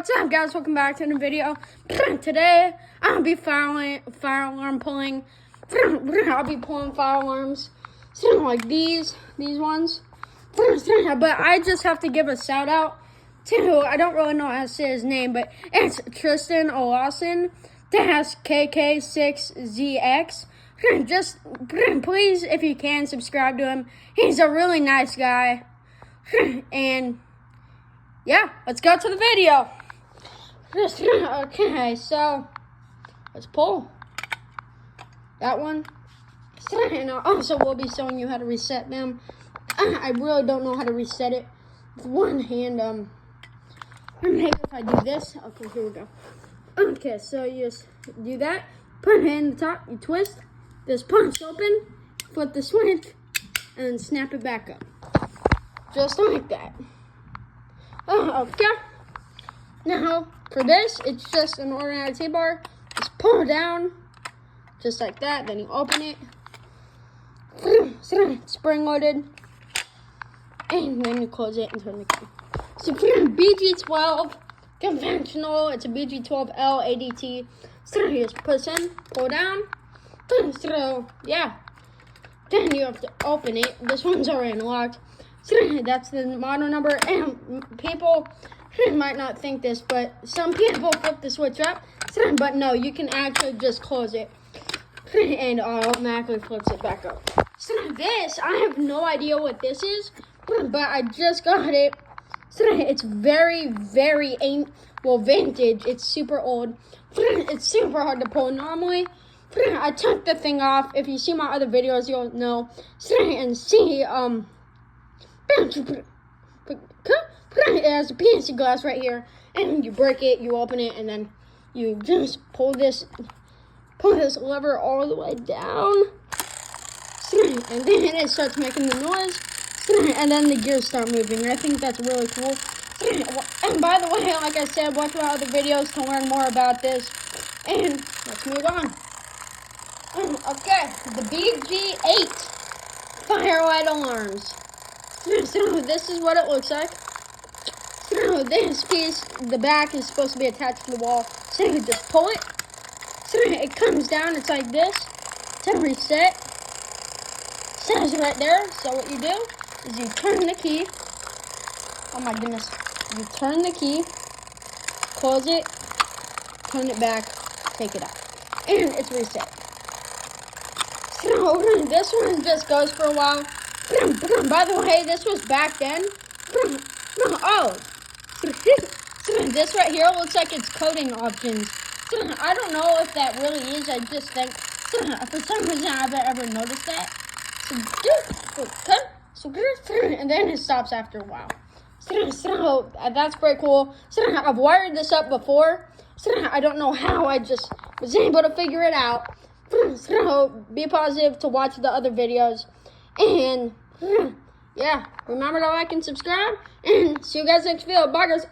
What's up, guys? Welcome back to the video. Today I'll be fire alarm pulling. I'll be pulling fire alarms, like these ones. But I just have to give a shout out to, I don't really know how to say his name, but it's Tristan Olausen. That's KK6ZX. Just please, if you can, subscribe to him. He's a really nice guy. And yeah, let's go to the video. Okay, so let's pull that one. And also, we'll be showing you how to reset them. I really don't know how to reset it with one hand. Maybe if I do this. Okay, here we go. Okay, so you just do that. Put it in the top. You twist. This punch open. Flip the switch, and then snap it back up, just like that. Okay. Now, for this, it's just an ordinary T-bar. Just pull it down, just like that. Then you open it. Spring loaded. And then you close it and turn the key. So for BG12 conventional, it's a BG12L ADT. So you just push in, pull down. So, yeah. Then you have to open it. This one's already unlocked. So that's the model number. And people might not think this, but some people flip the switch up. But no, you can actually just close it and automatically flips it back up. So this, I have no idea what this is, but I just got it. So it's very, very vintage. It's super old. It's super hard to pull. Normally, I took the thing off. If you see my other videos, you'll know. And see, it has a piece of glass right here, and you break it, you open it, and then you just pull this lever all the way down, and then it starts making the noise, and then the gears start moving. I think that's really cool. And by the way, like I said, watch my other videos to learn more about this, and let's move on. Okay, the BG8 Firelight Alarms. So this is what it looks like. So this piece, the back is supposed to be attached to the wall. So you just pull it. So it comes down. It's like this. To reset. Says right there. So what you do is you turn the key. Oh my goodness. You turn the key. Close it. Turn it back. Take it out. And it's reset. So this one just goes for a while. By the way, this was back then. Oh, this right here looks like it's coding options. I don't know if that really is. I just think, for some reason, I haven't ever noticed that. And then it stops after a while. So that's pretty cool. I've wired this up before. I don't know how. I just was able to figure it out. So be positive to watch the other videos. And yeah, remember to like and subscribe. And see you guys next video. Bye, guys.